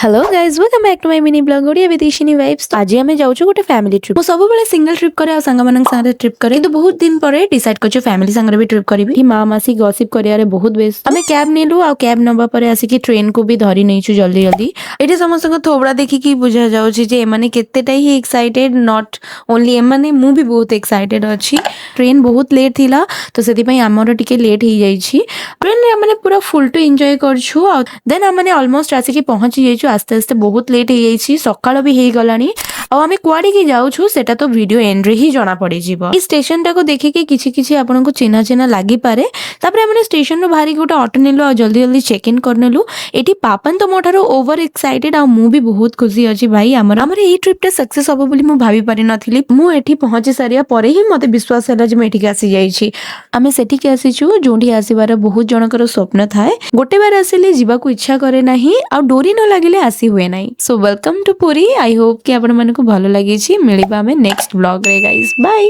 Hello guys welcome back to my mini blog Odia with Ishini vibes. आज आम जाऊँ गोटे फैमिली ट्रिप। सब बेले सिंगल ट्रिप करे सांग ट्रिप करे किंतु बहुत दिन पर डिसाइड कर फैमिली सांगे भी ट्रिप करी माँ मासी गसिप कर बहुत बेस्ट आम कैब नेलु आ कैब नवा पर आसिक ट्रेन को भी धरी नहीं जल्दी जल्दी। ये समस्त थोबड़ा देखिकी बुझा जाने केतेटा ही एक्साइटेड नॉट ओनली एमाने मु भी बहुत एक्साइटेड अच्छी। ट्रेन बहुत लेट थिला तो से आमर टिके लेट हो जाइए। ट्रेन आम पूरा फुल टू एंजॉय करछु। देन आम ऑलमोस्ट आसिक पहुंची जाइछु। आस्ते आस्ते बहुत लेट हो जाइए सकाळ भी हो गलानी आम कुआड़े की जाऊँ सेटा तो वीडियो एंड रे ही जना पड़ी जीवो। इस स्टेशन टाको देखिके किछि किछि आपन को चिन्हा चिन्हा लागी पारे। तापर हमने स्टेशन रो बाहरी गोटे ऑटो नेलु आ जल्दी जल्दी चेक इन करनेलु। एठी पापन तो मोठारो ओवर एक्साइटेड आ मु भी बहुत खुशी अछि भाई हमर एई ट्रिप टा सक्सेस होबो बोली मु भाबी पारि नथिली। मु एठी पहुंची सारिया परे ही मते विश्वास होला जे मु एठी आसी जाइछि। आमे सेठी के आसीछु जोंठी आसीबार बहुत जनकर स्वप्न थाए। गोटे बार आसिले जीवा को इच्छा करे नाही आ डोरी न लागिले आसी हुए नाही। So welcome to Puri. I hope कि आपण मानको भलो लागि छि। मिलिबा हमें नेक्स्ट व्लॉग रे गाइस। बाय।